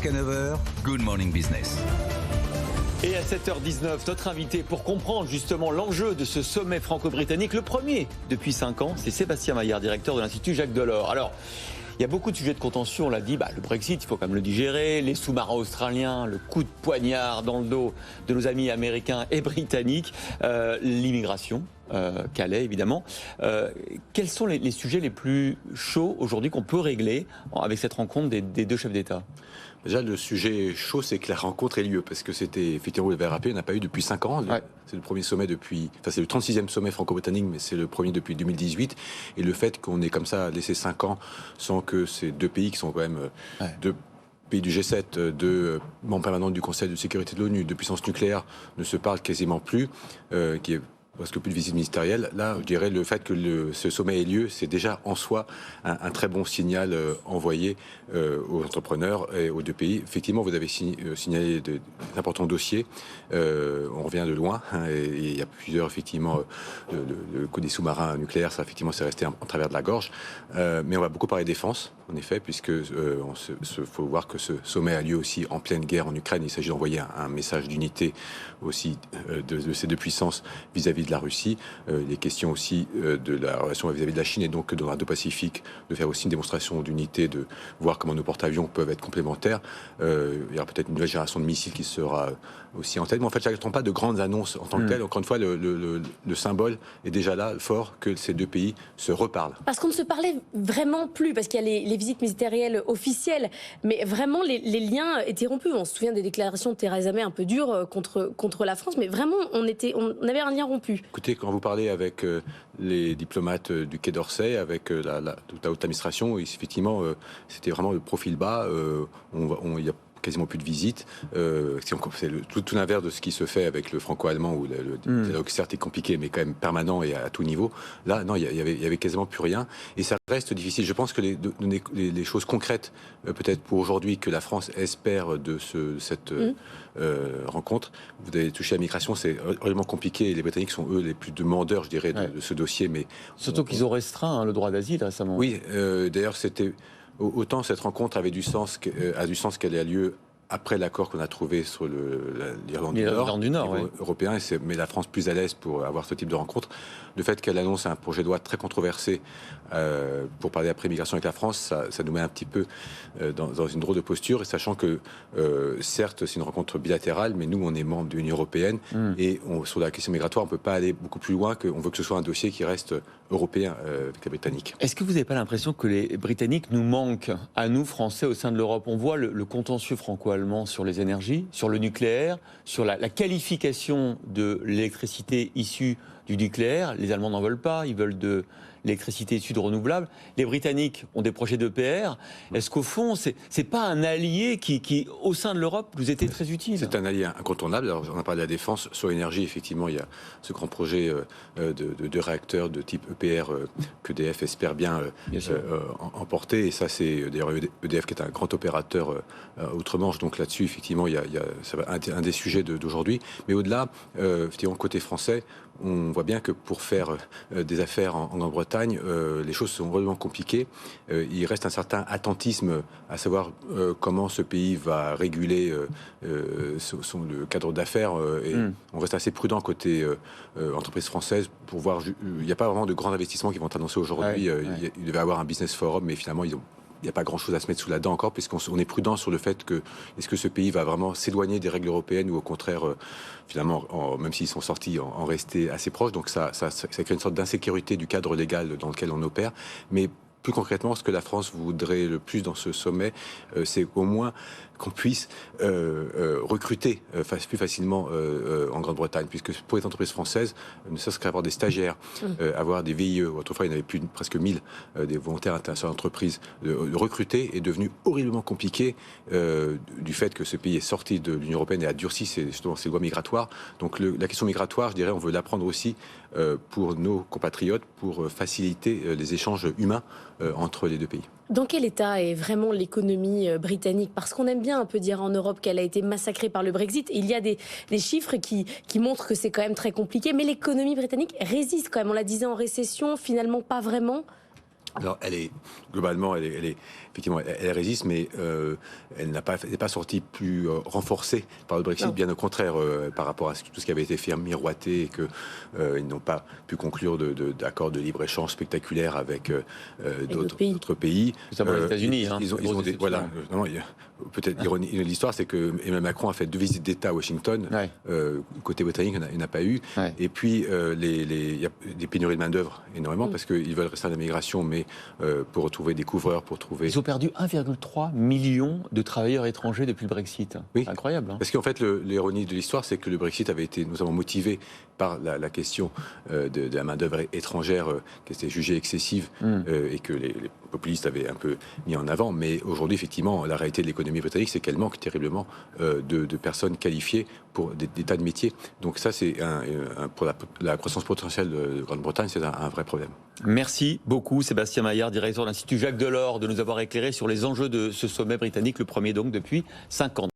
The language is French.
Jusqu'à 9h, Good Morning Business. Et à 7h19, notre invité pour comprendre justement l'enjeu de ce sommet franco-britannique, le premier depuis 5 ans, c'est Sébastien Maillard, directeur de l'Institut Jacques Delors. Alors, il y a beaucoup de sujets de contention, on l'a dit, le Brexit, il faut quand même le digérer, les sous-marins australiens, le coup de poignard dans le dos de nos amis américains et britanniques, l'immigration, Calais évidemment. Quels sont les sujets les plus chauds aujourd'hui qu'on peut régler avec cette rencontre des deux chefs d'État ? Déjà, le sujet chaud, c'est que la rencontre ait lieu, parce que c'était, effectivement, vous l'avez rappelé, on n'a pas eu depuis 5 ans. Ouais. C'est le premier sommet depuis, enfin, c'est le 36e sommet franco-britannique, mais c'est le premier depuis 2018. Et le fait qu'on ait comme ça laissé 5 ans sans que ces deux pays qui sont quand même deux pays du G7, deux membres permanents du Conseil de sécurité de l'ONU, de puissance nucléaire, ne se parlent quasiment plus, qui est parce que plus de visite ministérielle. Là, je dirais le fait que ce sommet ait lieu, c'est déjà en soi un très bon signal envoyé aux entrepreneurs et aux deux pays. Effectivement, vous avez signalé d'importants dossiers. On revient de loin, et il y a plusieurs, effectivement, le coup des sous-marins nucléaires, ça, effectivement, c'est resté en travers de la gorge. Mais on va beaucoup parler défense, en effet, puisque faut voir que ce sommet a lieu aussi en pleine guerre en Ukraine. Il s'agit d'envoyer un message d'unité aussi de ces deux puissances vis-à-vis de la Russie, les questions aussi de la relation vis-à-vis de la Chine et donc dans l'Indo-Pacifique, de faire aussi une démonstration d'unité, de voir comment nos porte-avions peuvent être complémentaires. Il y aura peut-être une nouvelle génération de missiles qui sera aussi en tête. Mais en fait, je n'attends pas de grandes annonces en tant que telles. Encore une fois, le symbole est déjà là, fort, que ces deux pays se reparlent. Parce qu'on ne se parlait vraiment plus, parce qu'il y a les visites ministérielles officielles, mais vraiment les liens étaient rompus. On se souvient des déclarations de Theresa May un peu dures contre la France, mais vraiment on avait un lien rompu. Écoutez, quand vous parlez avec les diplomates du Quai d'Orsay, avec toute la haute administration, effectivement, c'était vraiment le profil bas. Il y a quasiment plus de visites. C'est tout l'inverse de ce qui se fait avec le franco-allemand, où le dialogue certes est compliqué, mais quand même permanent et à tout niveau. Là, non, il y avait quasiment plus rien. Et ça reste difficile. Je pense que les choses concrètes, peut-être pour aujourd'hui, que la France espère de cette rencontre, vous avez touché à la migration, c'est vraiment compliqué. Les Britanniques sont, eux, les plus demandeurs, je dirais, de ce dossier. Mais surtout qu'ils ont restreint le droit d'asile récemment. Oui, d'ailleurs, c'était... Autant cette rencontre a du sens qu'elle ait lieu après l'accord qu'on a trouvé sur l'Irlande du Nord, européen, mais la France plus à l'aise pour avoir ce type de rencontre. Le fait qu'elle annonce un projet de loi très controversé pour parler après migration avec la France, ça nous met un petit peu dans une drôle de posture, et sachant que certes c'est une rencontre bilatérale, mais nous on est membre de l'Union européenne et sur la question migratoire on ne peut pas aller beaucoup plus loin, qu'on veut que ce soit un dossier qui reste européen avec les Britanniques. Est-ce que vous n'avez pas l'impression que les Britanniques nous manquent à nous Français au sein de l'Europe? On voit le contentieux franco-allemand sur les énergies, sur le nucléaire, sur la qualification de l'électricité issue du nucléaire. Les Allemands n'en veulent pas, ils veulent de l'électricité issue de renouvelables. Les Britanniques ont des projets d'EPR. Est-ce qu'au fond, c'est pas un allié qui, au sein de l'Europe, nous était très utile? C'est un allié incontournable. Alors, on a parlé de la défense. Sur l'énergie, effectivement, il y a ce grand projet de réacteurs de type EPR que EDF espère bien emporter. Et ça, c'est d'ailleurs EDF qui est un grand opérateur outre-Manche. Donc là-dessus, effectivement, ça va être un des sujets d'aujourd'hui. Mais au-delà, effectivement, côté français, on voit bien que pour faire des affaires en Grande-Bretagne, les choses sont vraiment compliquées. Il reste un certain attentisme à savoir comment ce pays va réguler le cadre d'affaires. On reste assez prudent côté entreprise française pour voir. Il n'y a pas vraiment de grands investissements qui vont être annoncés aujourd'hui. Il devait y avoir un business forum, mais finalement, il n'y a pas grand-chose à se mettre sous la dent encore, puisqu'on est prudent sur le fait que est-ce que ce pays va vraiment s'éloigner des règles européennes ou au contraire, finalement, même s'ils sont sortis, en rester assez proches. Donc ça crée une sorte d'insécurité du cadre légal dans lequel on opère. Mais plus concrètement, ce que la France voudrait le plus dans ce sommet, c'est au moins qu'on puisse recruter plus facilement en Grande-Bretagne, puisque pour les entreprises françaises, ne serait-ce qu'avoir des stagiaires, avoir des VIE, autrefois il y en avait presque 1000 des volontaires internationaux d'entreprise, de recruter est devenu horriblement compliqué du fait que ce pays est sorti de l'Union européenne et a durci ses lois migratoires. Donc la question migratoire, je dirais, on veut l'apprendre aussi pour nos compatriotes, pour faciliter les échanges humains entre les deux pays. Dans quel état est vraiment l'économie britannique? Parce qu'on aime bien un peu dire en Europe qu'elle a été massacrée par le Brexit. Et il y a des chiffres qui montrent que c'est quand même très compliqué. Mais l'économie britannique résiste quand même. On la disait en récession, finalement pas vraiment. Alors, globalement, elle est effectivement, elle résiste, mais elle n'est pas sortie plus renforcée par le Brexit, bien au contraire, par rapport à tout ce qui avait été fait miroiter et qu'ils n'ont pas pu conclure d'accords de libre-échange spectaculaires avec d'autres pays. Notamment les États-Unis. Ils ont voilà. Peut-être l'ironie de l'histoire, c'est que Emmanuel Macron a fait 2 visites d'État à Washington. Côté britannique, il n'y en a pas eu. Et puis, il y a des pénuries de main-d'œuvre énormément parce qu'ils veulent rester à l'immigration, mais pour retrouver des couvreurs, pour trouver. Ils ont perdu 1,3 million de travailleurs étrangers depuis le Brexit. Oui. C'est incroyable. Parce qu'en fait, l'ironie de l'histoire, c'est que le Brexit avait été notamment motivé par la question de la main-d'œuvre étrangère qui était jugée excessive et que les populistes avaient un peu mis en avant. Mais aujourd'hui, effectivement, la réalité de l'économie britannique, c'est qu'elle manque terriblement de personnes qualifiées pour des tas de métiers. Donc ça, c'est pour la croissance potentielle de Grande-Bretagne, c'est un vrai problème. Merci beaucoup, Sébastien Maillard, directeur de l'Institut Jacques Delors, de nous avoir éclairé sur les enjeux de ce sommet britannique, le premier donc depuis 5 ans.